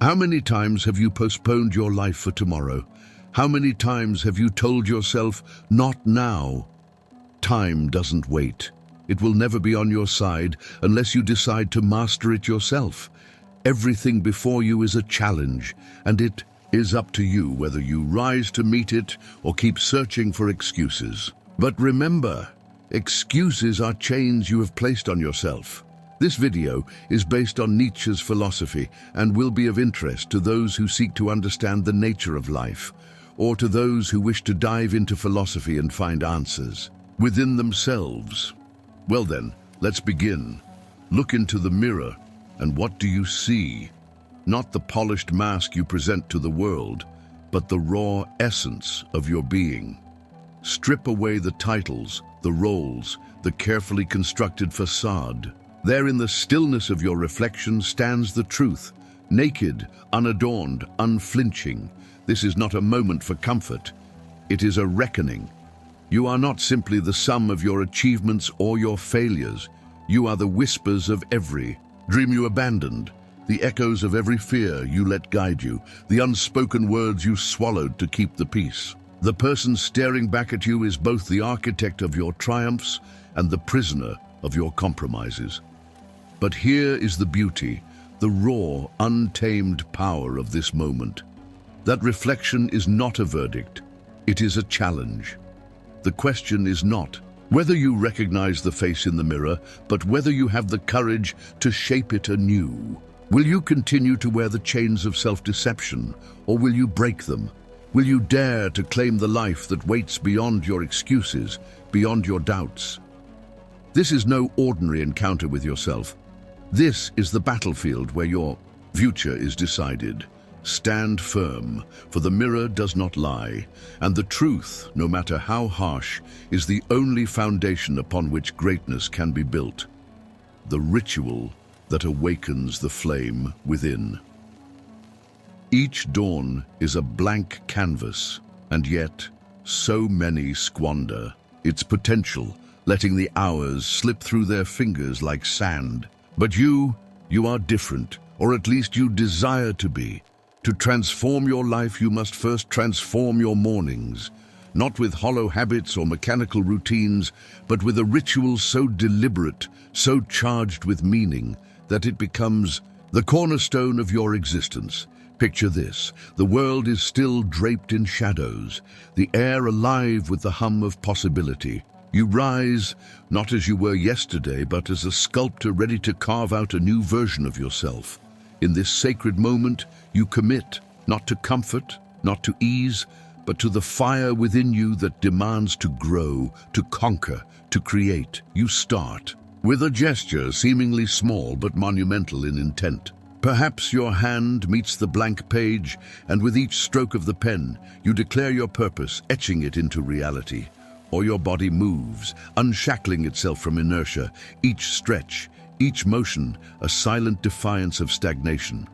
How many times have you postponed your life for tomorrow? How many times have you told yourself, not now? Time doesn't wait. It will never be on your side unless you decide to master it yourself. Everything before you is a challenge, and it is up to you whether you rise to meet it or keep searching for excuses. But remember, excuses are chains you have placed on yourself. This video is based on Nietzsche's philosophy and will be of interest to those who seek to understand the nature of life, or to those who wish to dive into philosophy and find answers within themselves. Well then, let's begin. Look into the mirror, and what do you see? Not the polished mask you present to the world, but the raw essence of your being. Strip away the titles, the roles, the carefully constructed facade. There in the stillness of your reflection stands the truth, naked, unadorned, unflinching. This is not a moment for comfort. It is a reckoning. You are not simply the sum of your achievements or your failures. You are the whispers of every dream you abandoned, the echoes of every fear you let guide you, the unspoken words you swallowed to keep the peace. The person staring back at you is both the architect of your triumphs and the prisoner of your compromises. But here is the beauty, the raw, untamed power of this moment. That reflection is not a verdict, it is a challenge. The question is not whether you recognize the face in the mirror, but whether you have the courage to shape it anew. Will you continue to wear the chains of self-deception, or will you break them? Will you dare to claim the life that waits beyond your excuses, beyond your doubts? This is no ordinary encounter with yourself. This is the battlefield where your future is decided. Stand firm, for the mirror does not lie, and the truth, no matter how harsh, is the only foundation upon which greatness can be built. The ritual that awakens the flame within. Each dawn is a blank canvas, and yet so many squander its potential, letting the hours slip through their fingers like sand. But you are different, or at least you desire to be. To transform your life, you must first transform your mornings, not with hollow habits or mechanical routines, but with a ritual so deliberate, so charged with meaning, that it becomes the cornerstone of your existence. Picture this: the world is still draped in shadows, the air alive with the hum of possibility. You rise, not as you were yesterday, but as a sculptor ready to carve out a new version of yourself. In this sacred moment, you commit, not to comfort, not to ease, but to the fire within you that demands to grow, to conquer, to create. You start with a gesture seemingly small but monumental in intent. Perhaps your hand meets the blank page, and with each stroke of the pen, you declare your purpose, etching it into reality. Or your body moves, unshackling itself from inertia, each stretch, each motion, a silent defiance of stagnation.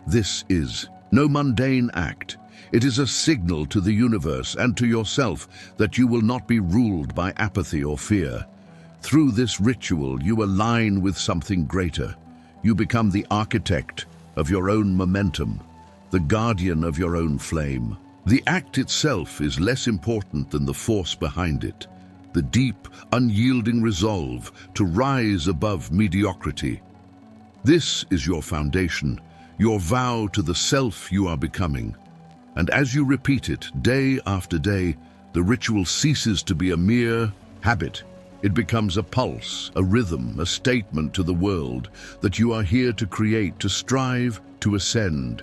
This is no mundane act. It is a signal to the universe and to yourself that you will not be ruled by apathy or fear. Through this ritual, you align with something greater. You become the architect of your own momentum, the guardian of your own flame. The act itself is less important than the force behind it, the deep, unyielding resolve to rise above mediocrity. This is your foundation, your vow to the self you are becoming. And as you repeat it day after day, the ritual ceases to be a mere habit. It becomes a pulse, a rhythm, a statement to the world that you are here to create, to strive, to ascend.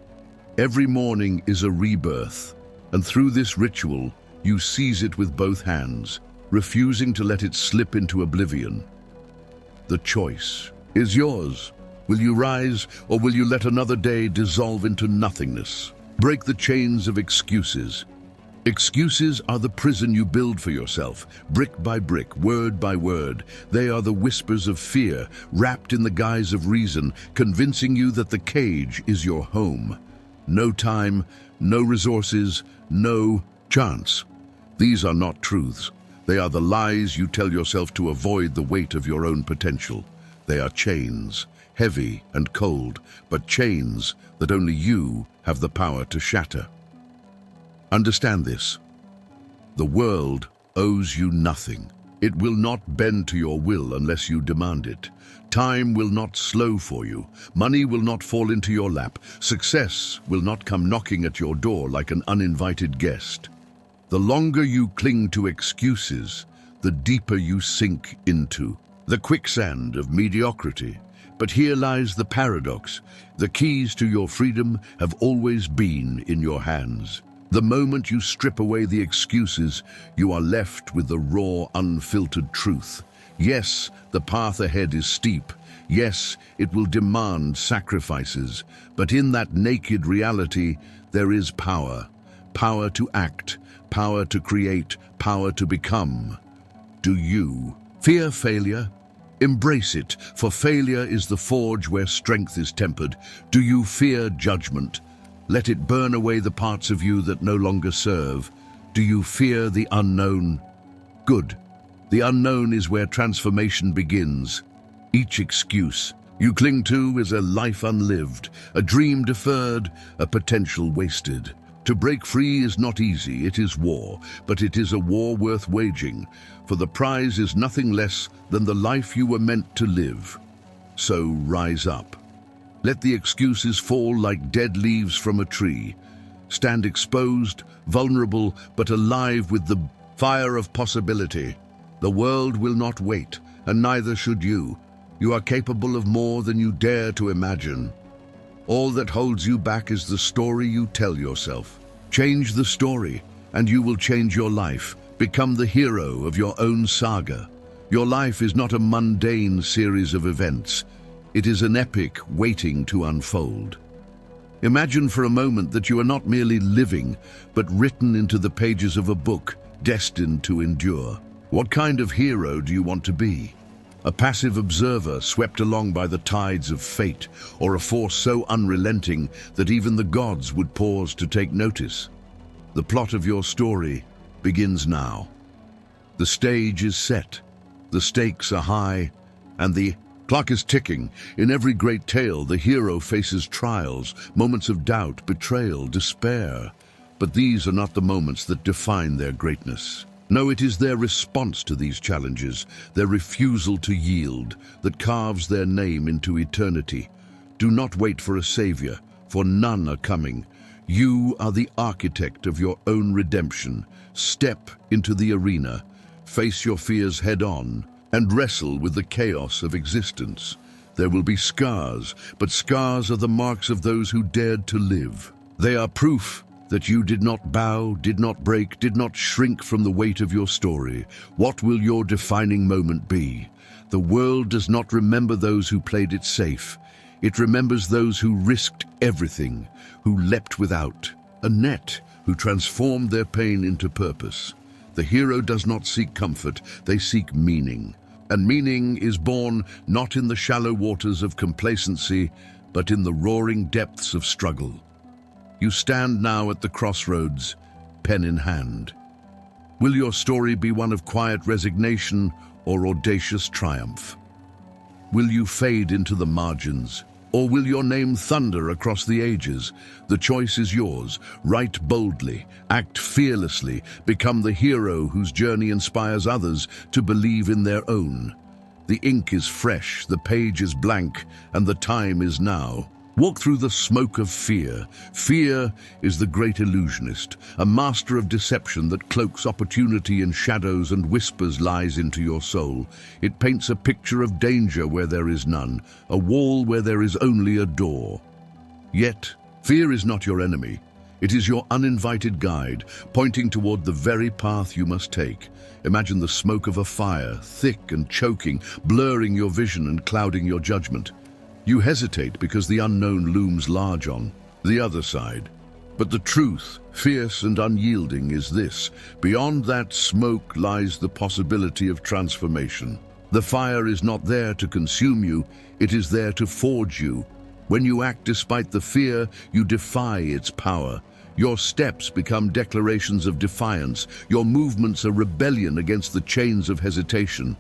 Every morning is a rebirth, and through this ritual, you seize it with both hands, refusing to let it slip into oblivion. The choice is yours. Will you rise, or will you let another day dissolve into nothingness? Break the chains of excuses. Excuses are the prison you build for yourself, brick by brick, word by word. They are the whispers of fear, wrapped in the guise of reason, convincing you that the cage is your home. No time, no resources, no chance. These are not truths. They are the lies you tell yourself to avoid the weight of your own potential. They are chains, heavy and cold, but chains that only you have the power to shatter. Understand this. The world owes you nothing. It will not bend to your will unless you demand it. Time will not slow for you. Money will not fall into your lap. Success will not come knocking at your door like an uninvited guest. The longer you cling to excuses, the deeper you sink into the quicksand of mediocrity. But here lies the paradox. The keys to your freedom have always been in your hands. The moment you strip away the excuses, you are left with the raw, unfiltered truth. Yes, the path ahead is steep. Yes, it will demand sacrifices. But in that naked reality, there is power. Power to act, power to create, power to become. Do you fear failure? Embrace it, for failure is the forge where strength is tempered. Do you fear judgment? Let it burn away the parts of you that no longer serve. Do you fear the unknown? Good. The unknown is where transformation begins. Each excuse you cling to is a life unlived, a dream deferred, a potential wasted. To break free is not easy, it is war, but it is a war worth waging, for the prize is nothing less than the life you were meant to live. So rise up. Let the excuses fall like dead leaves from a tree. Stand exposed, vulnerable, but alive with the fire of possibility. The world will not wait, and neither should you. You are capable of more than you dare to imagine. All that holds you back is the story you tell yourself. Change the story, and you will change your life. Become the hero of your own saga. Your life is not a mundane series of events. It is an epic waiting to unfold. Imagine for a moment that you are not merely living, but written into the pages of a book, destined to endure. What kind of hero do you want to be? A passive observer swept along by the tides of fate, or a force so unrelenting that even the gods would pause to take notice? The plot of your story begins now. The stage is set, the stakes are high, and the clock is ticking. In every great tale, the hero faces trials, moments of doubt, betrayal, despair. But these are not the moments that define their greatness. No, it is their response to these challenges, their refusal to yield, that carves their name into eternity. Do not wait for a savior, for none are coming. You are the architect of your own redemption. Step into the arena, face your fears head-on, and wrestle with the chaos of existence. There will be scars, but scars are the marks of those who dared to live. They are proof that you did not bow, did not break, did not shrink from the weight of your story. What will your defining moment be? The world does not remember those who played it safe. It remembers those who risked everything, who leapt without a net, who transformed their pain into purpose. The hero does not seek comfort, they seek meaning. And meaning is born not in the shallow waters of complacency, but in the roaring depths of struggle. You stand now at the crossroads, pen in hand. Will your story be one of quiet resignation or audacious triumph? Will you fade into the margins, or will your name thunder across the ages? The choice is yours. Write boldly, act fearlessly, become the hero whose journey inspires others to believe in their own. The ink is fresh, the page is blank, and the time is now. Walk through the smoke of fear. Fear is the great illusionist, a master of deception that cloaks opportunity in shadows and whispers lies into your soul. It paints a picture of danger where there is none, a wall where there is only a door. Yet, fear is not your enemy. It is your uninvited guide, pointing toward the very path you must take. Imagine the smoke of a fire, thick and choking, blurring your vision and clouding your judgment. You hesitate because the unknown looms large on the other side. But the truth, fierce and unyielding, is this: beyond that smoke lies the possibility of transformation. The fire is not there to consume you, it is there to forge you. When you act despite the fear, you defy its power. Your steps become declarations of defiance. Your movements a rebellion against the chains of hesitation.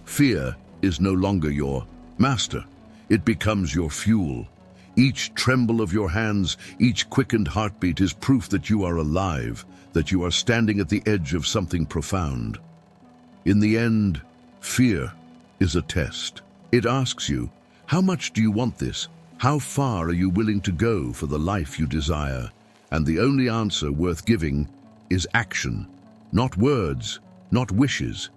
Fear is no longer your Master, it becomes your fuel. Each tremble of your hands, each quickened heartbeat is proof that you are alive, that you are standing at the edge of something profound. In the end, fear is a test. It asks you, how much do you want this? How far are you willing to go for the life you desire? And the only answer worth giving is action. Not words, not wishes.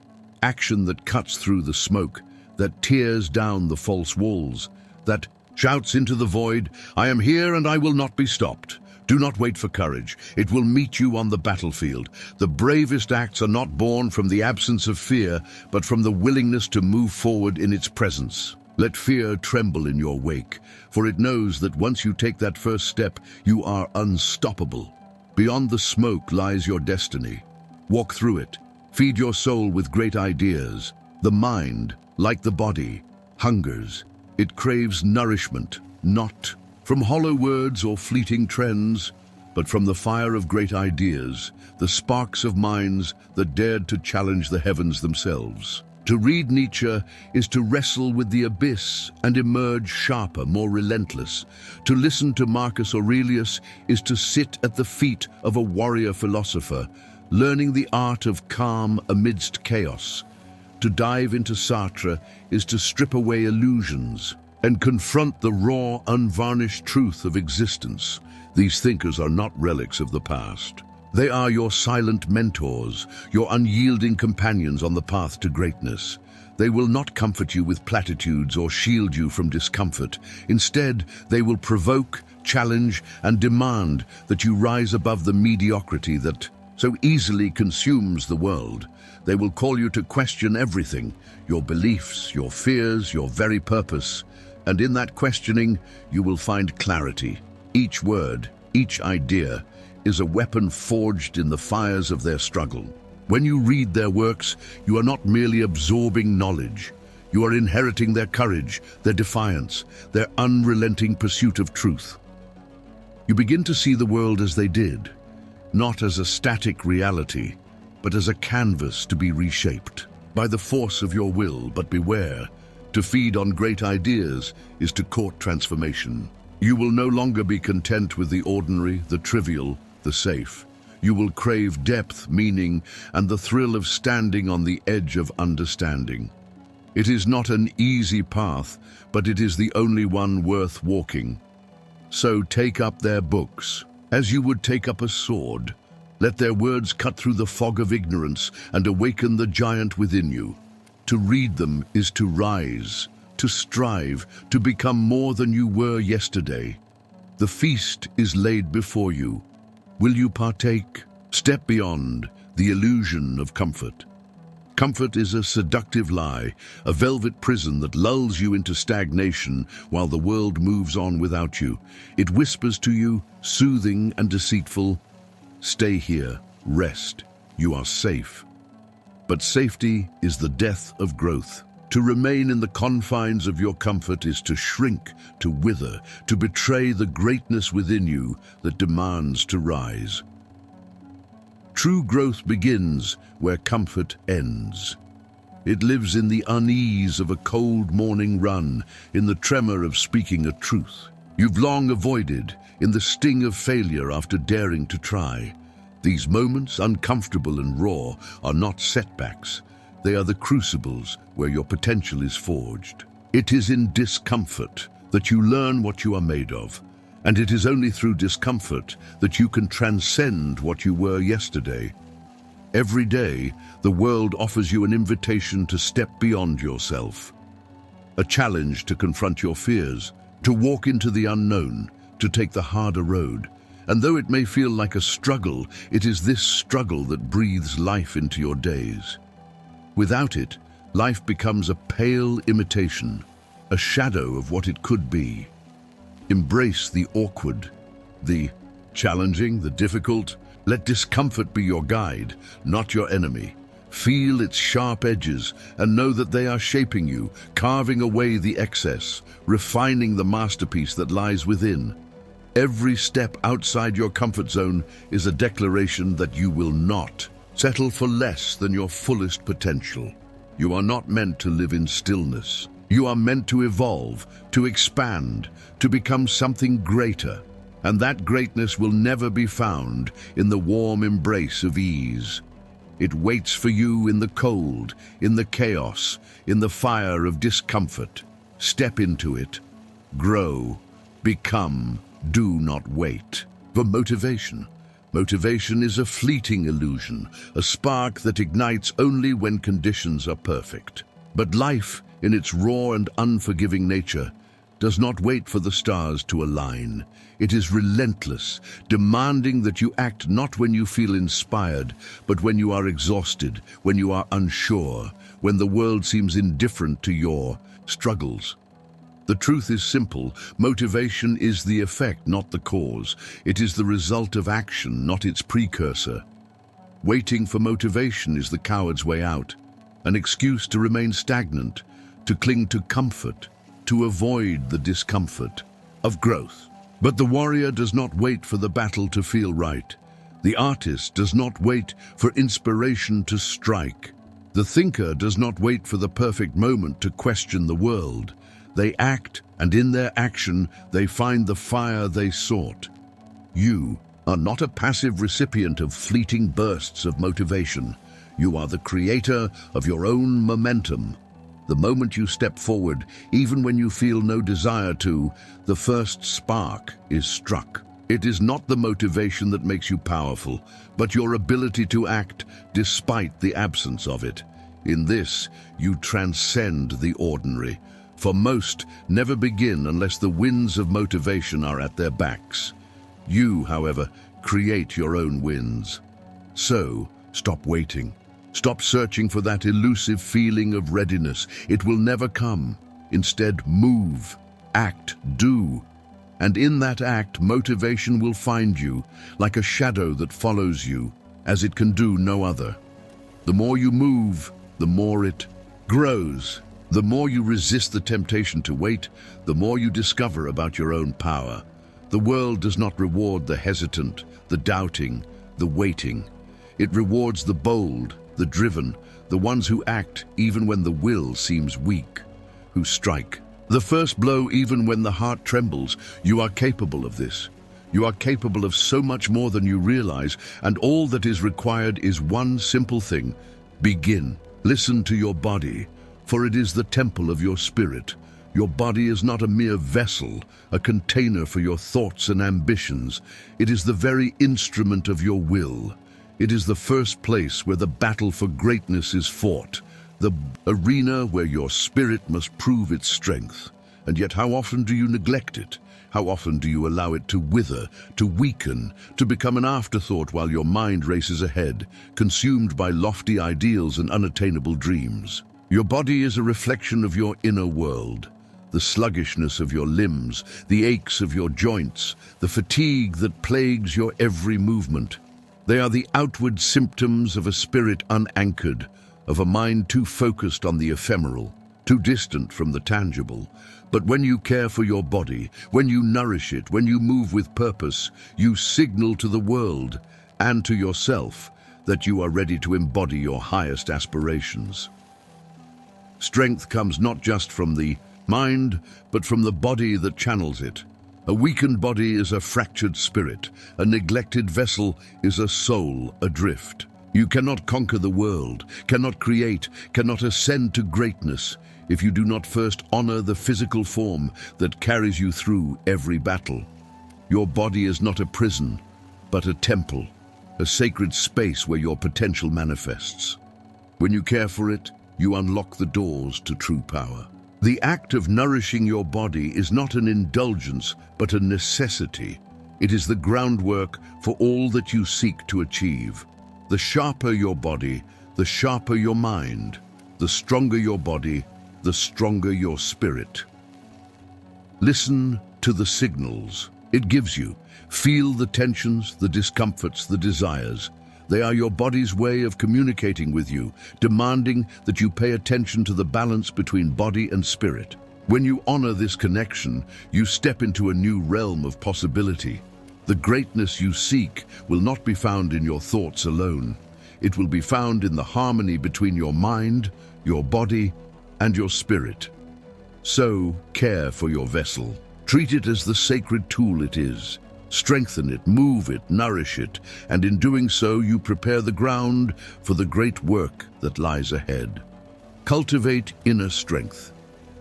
Action that cuts through the smoke, that tears down the false walls, that shouts into the void, I am here and I will not be stopped. Do not wait for courage. It will meet you on the battlefield. The bravest acts are not born from the absence of fear, but from the willingness to move forward in its presence. Let fear tremble in your wake, for it knows that once you take that first step, you are unstoppable. Beyond the smoke lies your destiny. Walk through it. Feed your soul with great ideas. The mind, like the body, hungers. It craves nourishment, not from hollow words or fleeting trends, but from the fire of great ideas, the sparks of minds that dared to challenge the heavens themselves. To read Nietzsche is to wrestle with the abyss and emerge sharper, more relentless. To listen to Marcus Aurelius is to sit at the feet of a warrior philosopher, learning the art of calm amidst chaos. To dive into Sartre is to strip away illusions and confront the raw, unvarnished truth of existence. These thinkers are not relics of the past. They are your silent mentors, your unyielding companions on the path to greatness. They will not comfort you with platitudes or shield you from discomfort. Instead, they will provoke, challenge, and demand that you rise above the mediocrity that so easily consumes the world. They will call you to question everything, your beliefs, your fears, your very purpose. And in that questioning, you will find clarity. Each word, each idea, is a weapon forged in the fires of their struggle. When you read their works, you are not merely absorbing knowledge. You are inheriting their courage, their defiance, their unrelenting pursuit of truth. You begin to see the world as they did, not as a static reality, but as a canvas to be reshaped by the force of your will. But beware, to feed on great ideas is to court transformation. You will no longer be content with the ordinary, the trivial, the safe. You will crave depth, meaning, and the thrill of standing on the edge of understanding. It is not an easy path, but it is the only one worth walking. So take up their books, as you would take up a sword. Let their words cut through the fog of ignorance and awaken the giant within you. To read them is to rise, to strive, to become more than you were yesterday. The feast is laid before you. Will you partake? Step beyond the illusion of comfort. Comfort is a seductive lie, a velvet prison that lulls you into stagnation while the world moves on without you. It whispers to you, soothing and deceitful, stay here, rest, you are safe. But safety is the death of growth. To remain in the confines of your comfort is to shrink, to wither, to betray the greatness within you that demands to rise. True growth begins where comfort ends. It lives in the unease of a cold morning run, in the tremor of speaking a truth you've long avoided, in the sting of failure after daring to try. These moments, uncomfortable and raw, are not setbacks. They are the crucibles where your potential is forged. It is in discomfort that you learn what you are made of, and it is only through discomfort that you can transcend what you were yesterday. Every day, the world offers you an invitation to step beyond yourself, a challenge to confront your fears, to walk into the unknown, to take the harder road. And though it may feel like a struggle, it is this struggle that breathes life into your days. Without it, life becomes a pale imitation, a shadow of what it could be. Embrace the awkward, the challenging, the difficult. Let discomfort be your guide, not your enemy. Feel its sharp edges and know that they are shaping you, carving away the excess, refining the masterpiece that lies within. Every step outside your comfort zone is a declaration that you will not settle for less than your fullest potential. You are not meant to live in stillness. You are meant to evolve, to expand, to become something greater. And that greatness will never be found in the warm embrace of ease. It waits for you in the cold, in the chaos, in the fire of discomfort. Step into it. Grow. Become. Do not wait. For motivation. Motivation is a fleeting illusion, a spark that ignites only when conditions are perfect. But life, in its raw and unforgiving nature, does not wait for the stars to align. It is relentless, demanding that you act not when you feel inspired, but when you are exhausted, when you are unsure, when the world seems indifferent to your struggles. The truth is simple. Motivation is the effect, not the cause. It is the result of action, not its precursor. Waiting for motivation is the coward's way out, an excuse to remain stagnant, to cling to comfort, to avoid the discomfort of growth. But the warrior does not wait for the battle to feel right. The artist does not wait for inspiration to strike. The thinker does not wait for the perfect moment to question the world. They act, and in their action, they find the fire they sought. You are not a passive recipient of fleeting bursts of motivation. You are the creator of your own momentum. The moment you step forward, even when you feel no desire to, the first spark is struck. It is not the motivation that makes you powerful, but your ability to act despite the absence of it. In this, you transcend the ordinary. For most never begin unless the winds of motivation are at their backs. You, however, create your own winds. So, stop waiting. Stop searching for that elusive feeling of readiness. It will never come. Instead, move, act, do. And in that act, motivation will find you, like a shadow that follows you, as it can do no other. The more you move, the more it grows. The more you resist the temptation to wait, the more you discover about your own power. The world does not reward the hesitant, the doubting, the waiting. It rewards the bold, the driven, the ones who act even when the will seems weak, who strike the first blow even when the heart trembles. You are capable of this. You are capable of so much more than you realize, and all that is required is one simple thing. Begin. Listen to your body, for it is the temple of your spirit. Your body is not a mere vessel, a container for your thoughts and ambitions. It is the very instrument of your will. It is the first place where the battle for greatness is fought, the arena where your spirit must prove its strength. And yet how often do you neglect it? How often do you allow it to wither, to weaken, to become an afterthought while your mind races ahead, consumed by lofty ideals and unattainable dreams? Your body is a reflection of your inner world. The sluggishness of your limbs, the aches of your joints, the fatigue that plagues your every movement. They are the outward symptoms of a spirit unanchored, of a mind too focused on the ephemeral, too distant from the tangible. But when you care for your body, when you nourish it, when you move with purpose, you signal to the world and to yourself that you are ready to embody your highest aspirations. Strength comes not just from the mind, but from the body that channels it. A weakened body is a fractured spirit. A neglected vessel is a soul adrift. You cannot conquer the world, cannot create, cannot ascend to greatness if you do not first honor the physical form that carries you through every battle. Your body is not a prison, but a temple, a sacred space where your potential manifests. When you care for it, you unlock the doors to true power. The act of nourishing your body is not an indulgence, but a necessity. It is the groundwork for all that you seek to achieve. The sharper your body, the sharper your mind. The stronger your body, the stronger your spirit. Listen to the signals it gives you. Feel the tensions, the discomforts, the desires. They are your body's way of communicating with you, demanding that you pay attention to the balance between body and spirit. When you honor this connection, you step into a new realm of possibility. The greatness you seek will not be found in your thoughts alone. It will be found in the harmony between your mind, your body, and your spirit. So, care for your vessel. Treat it as the sacred tool it is. Strengthen it, move it, nourish it, and in doing so you prepare the ground for the great work that lies ahead. Cultivate inner strength.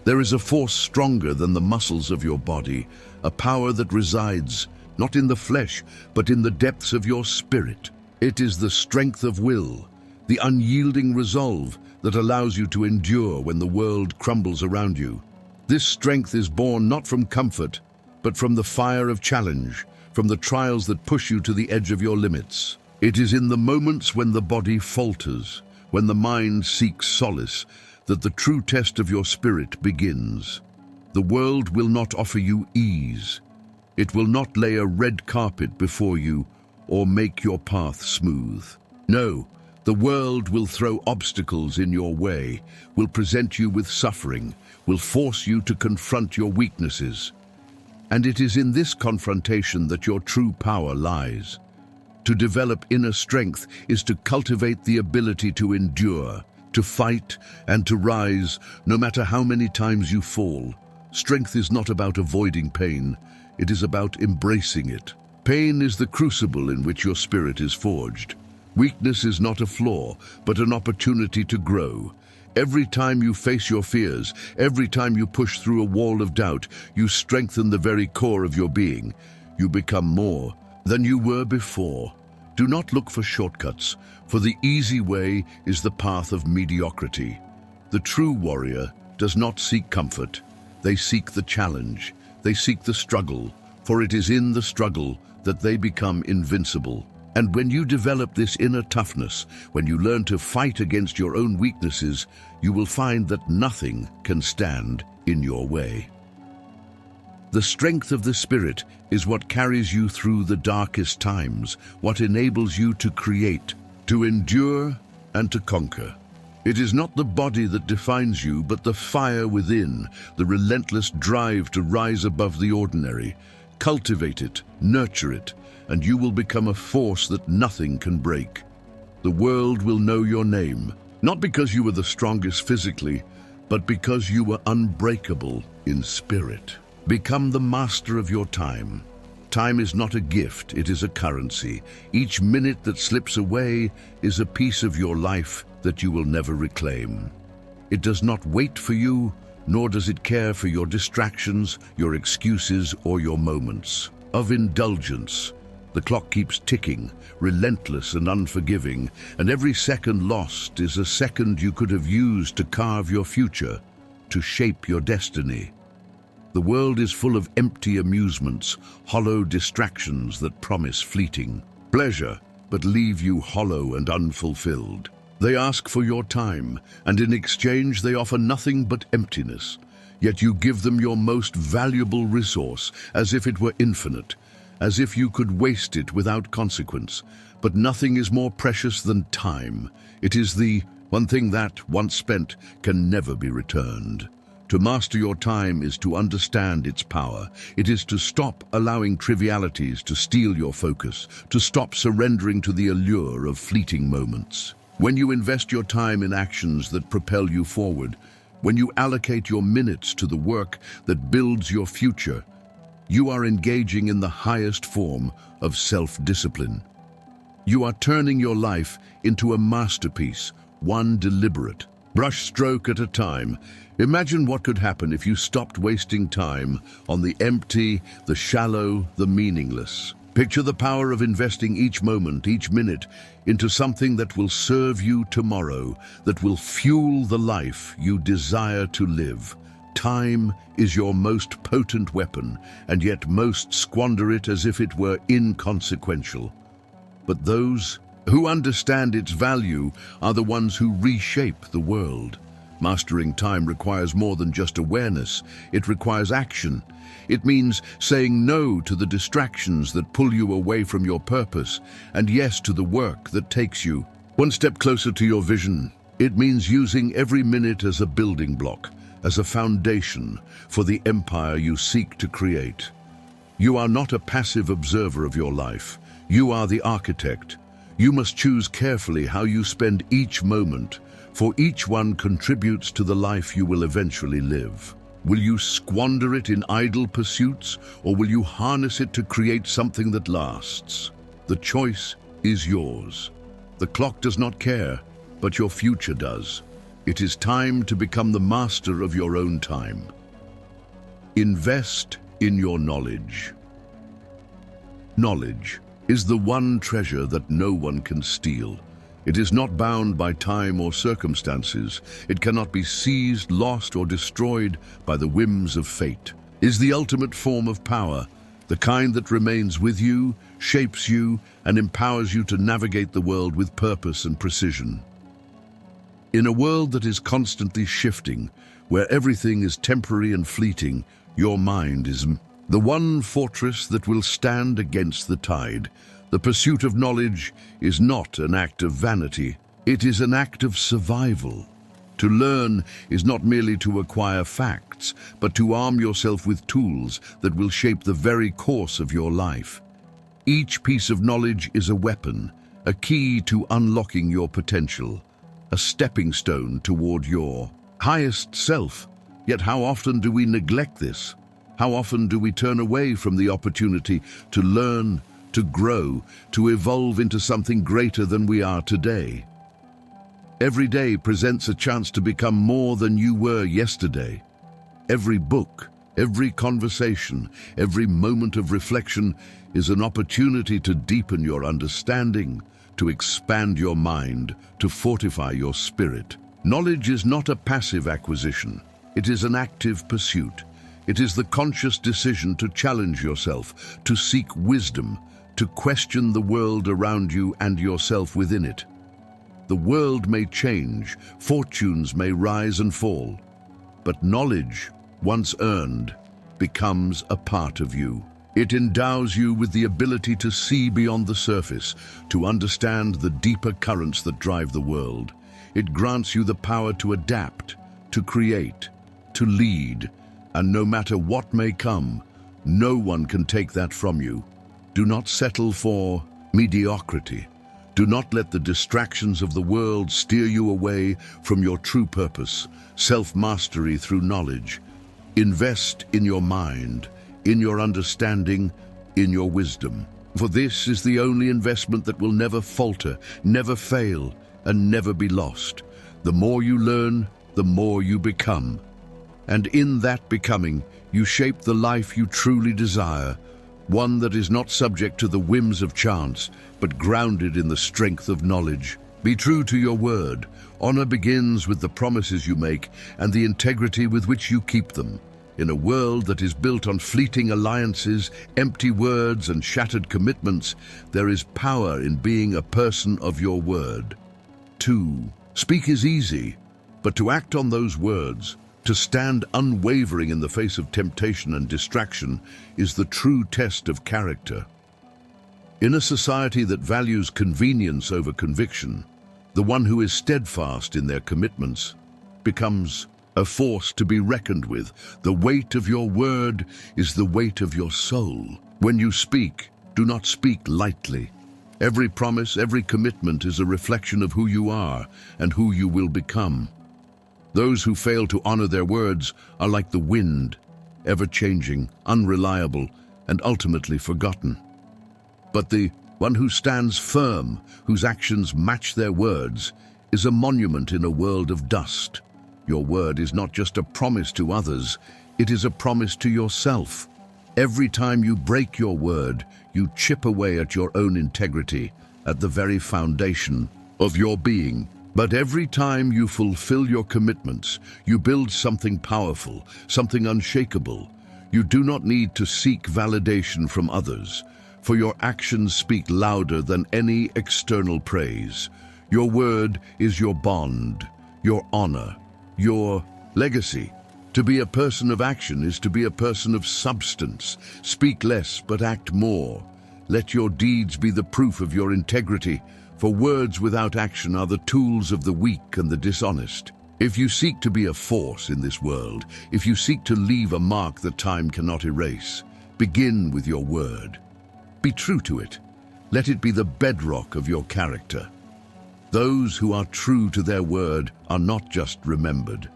There is a force stronger than the muscles of your body, a power that resides not in the flesh, but in the depths of your spirit. It is the strength of will, the unyielding resolve that allows you to endure when the world crumbles around you. This strength is born not from comfort, but from the fire of challenge, from the trials that push you to the edge of your limits. It is in the moments when the body falters, when the mind seeks solace, that the true test of your spirit begins. The world will not offer you ease. It will not lay a red carpet before you or make your path smooth. No, the world will throw obstacles in your way, will present you with suffering, will force you to confront your weaknesses. And it is in this confrontation that your true power lies. To develop inner strength is to cultivate the ability to endure, to fight, and to rise, no matter how many times you fall. Strength is not about avoiding pain, it is about embracing it. Pain is the crucible in which your spirit is forged. Weakness is not a flaw, but an opportunity to grow. Every time you face your fears, every time you push through a wall of doubt, you strengthen the very core of your being. You become more than you were before. Do not look for shortcuts, for the easy way is the path of mediocrity. The true warrior does not seek comfort. They seek the challenge. They seek the struggle, for it is in the struggle that they become invincible. And when you develop this inner toughness, when you learn to fight against your own weaknesses, you will find that nothing can stand in your way. The strength of the spirit is what carries you through the darkest times, what enables you to create, to endure, and to conquer. It is not the body that defines you, but the fire within, the relentless drive to rise above the ordinary. Cultivate it, nurture it, and you will become a force that nothing can break. The world will know your name, not because you were the strongest physically, but because you were unbreakable in spirit. Become the master of your time. Time is not a gift, it is a currency. Each minute that slips away is a piece of your life that you will never reclaim. It does not wait for you, nor does it care for your distractions, your excuses, or your moments of indulgence. The clock keeps ticking, relentless and unforgiving, and every second lost is a second you could have used to carve your future, to shape your destiny. The world is full of empty amusements, hollow distractions that promise fleeting pleasure, but leave you hollow and unfulfilled. They ask for your time, and in exchange they offer nothing but emptiness. Yet you give them your most valuable resource, as if it were infinite, as if you could waste it without consequence. But nothing is more precious than time. It is the one thing that, once spent, can never be returned. To master your time is to understand its power. It is to stop allowing trivialities to steal your focus, to stop surrendering to the allure of fleeting moments. When you invest your time in actions that propel you forward, when you allocate your minutes to the work that builds your future, you are engaging in the highest form of self-discipline. You are turning your life into a masterpiece, one deliberate brushstroke at a time. Imagine what could happen if you stopped wasting time on the empty, the shallow, the meaningless. Picture the power of investing each moment, each minute, into something that will serve you tomorrow, that will fuel the life you desire to live. Time is your most potent weapon, and yet most squander it as if it were inconsequential. But those who understand its value are the ones who reshape the world. Mastering time requires more than just awareness. It requires action. It means saying no to the distractions that pull you away from your purpose, and yes to the work that takes you one step closer to your vision. It means using every minute as a building block, as a foundation for the empire you seek to create. You are not a passive observer of your life. You are the architect. You must choose carefully how you spend each moment, for each one contributes to the life you will eventually live. Will you squander it in idle pursuits, or will you harness it to create something that lasts? The choice is yours. The clock does not care, but your future does. It is time to become the master of your own time. Invest in your knowledge. Knowledge is the one treasure that no one can steal. It is not bound by time or circumstances. It cannot be seized, lost, or destroyed by the whims of fate. It is the ultimate form of power, the kind that remains with you, shapes you, and empowers you to navigate the world with purpose and precision. In a world that is constantly shifting, where everything is temporary and fleeting, your mind is the one fortress that will stand against the tide. The pursuit of knowledge is not an act of vanity, it is an act of survival. To learn is not merely to acquire facts, but to arm yourself with tools that will shape the very course of your life. Each piece of knowledge is a weapon, a key to unlocking your potential, a stepping stone toward your highest self. Yet how often do we neglect this? How often do we turn away from the opportunity to learn, to grow, to evolve into something greater than we are today? Every day presents a chance to become more than you were yesterday. Every book, every conversation, every moment of reflection is an opportunity to deepen your understanding, to expand your mind, to fortify your spirit. Knowledge is not a passive acquisition. It is an active pursuit. It is the conscious decision to challenge yourself, to seek wisdom, to question the world around you and yourself within it. The world may change, fortunes may rise and fall, but knowledge, once earned, becomes a part of you. It endows you with the ability to see beyond the surface, to understand the deeper currents that drive the world. It grants you the power to adapt, to create, to lead, and no matter what may come, no one can take that from you. Do not settle for mediocrity. Do not let the distractions of the world steer you away from your true purpose, self-mastery through knowledge. Invest in your mind, in your understanding, in your wisdom. For this is the only investment that will never falter, never fail, and never be lost. The more you learn, the more you become. And in that becoming, you shape the life you truly desire, one that is not subject to the whims of chance, but grounded in the strength of knowledge. Be true to your word. Honor begins with the promises you make and the integrity with which you keep them. In a world that is built on fleeting alliances, empty words, and shattered commitments, there is power in being a person of your word. 2. Speak is easy, but to act on those words, to stand unwavering in the face of temptation and distraction, is the true test of character. In a society that values convenience over conviction, the one who is steadfast in their commitments becomes a force to be reckoned with. The weight of your word is the weight of your soul. When you speak, do not speak lightly. Every promise, every commitment is a reflection of who you are and who you will become. Those who fail to honor their words are like the wind, ever-changing, unreliable, and ultimately forgotten. But the one who stands firm, whose actions match their words, is a monument in a world of dust. Your word is not just a promise to others, it is a promise to yourself. Every time you break your word, you chip away at your own integrity, at the very foundation of your being. But every time you fulfill your commitments, you build something powerful, something unshakable. You do not need to seek validation from others, for your actions speak louder than any external praise. Your word is your bond, your honor, your legacy. To be a person of action is to be a person of substance. Speak less, but act more. Let your deeds be the proof of your integrity, for words without action are the tools of the weak and the dishonest. If you seek to be a force in this world, if you seek to leave a mark that time cannot erase, begin with your word. Be true to it. Let it be the bedrock of your character. Those who are true to their word are not just remembered,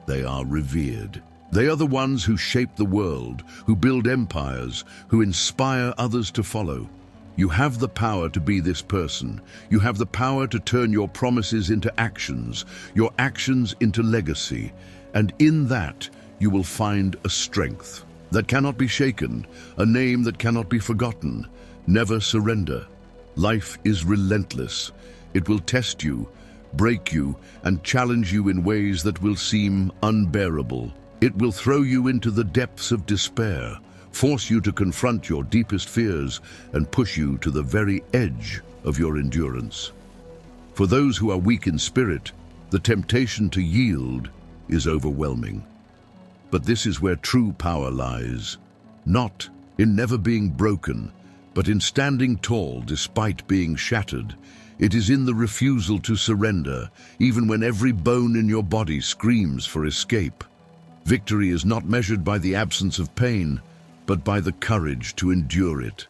they are revered. They are the ones who shape the world, who build empires, who inspire others to follow. You have the power to be this person. You have the power to turn your promises into actions, your actions into legacy. And in that, you will find a strength that cannot be shaken, a name that cannot be forgotten. Never surrender. Life is relentless. It will test you, break you, and challenge you in ways that will seem unbearable. It will throw you into the depths of despair, force you to confront your deepest fears, and push you to the very edge of your endurance. For those who are weak in spirit, the temptation to yield is overwhelming. But this is where true power lies, not in never being broken, but in standing tall despite being shattered. It is in the refusal to surrender, even when every bone in your body screams for escape. Victory is not measured by the absence of pain, but by the courage to endure it.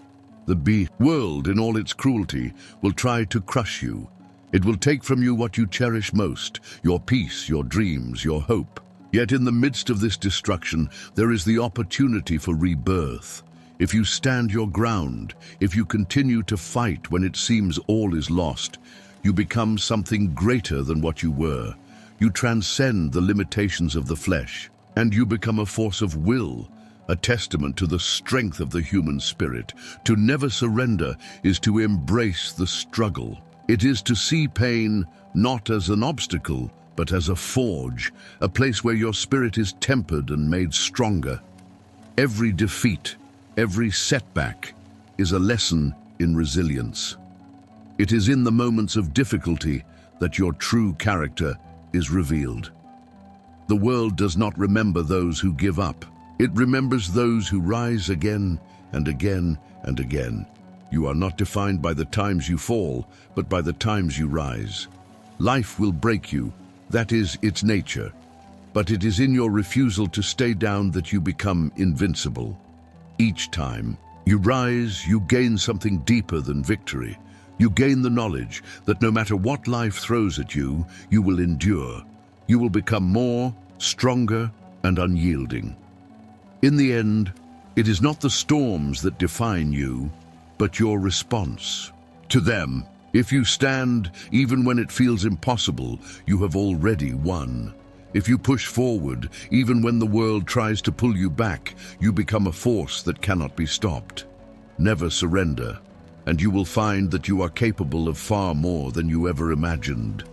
The world, in all its cruelty, will try to crush you. It will take from you what you cherish most, your peace, your dreams, your hope. Yet in the midst of this destruction, there is the opportunity for rebirth. If you stand your ground, if you continue to fight when it seems all is lost, you become something greater than what you were. You transcend the limitations of the flesh, and you become a force of will, a testament to the strength of the human spirit. To never surrender is to embrace the struggle. It is to see pain not as an obstacle, but as a forge, a place where your spirit is tempered and made stronger. Every defeat, every setback is a lesson in resilience. It is in the moments of difficulty that your true character is revealed. The world does not remember those who give up. It remembers those who rise again and again and again. You are not defined by the times you fall, but by the times you rise. Life will break you. That is its nature. But it is in your refusal to stay down that you become invincible. Each time you rise, you gain something deeper than victory. You gain the knowledge that no matter what life throws at you, you will endure. You will become more, stronger, and unyielding. In the end, it is not the storms that define you, but your response to them. If you stand, even when it feels impossible, you have already won. If you push forward, even when the world tries to pull you back, you become a force that cannot be stopped. Never surrender, and you will find that you are capable of far more than you ever imagined.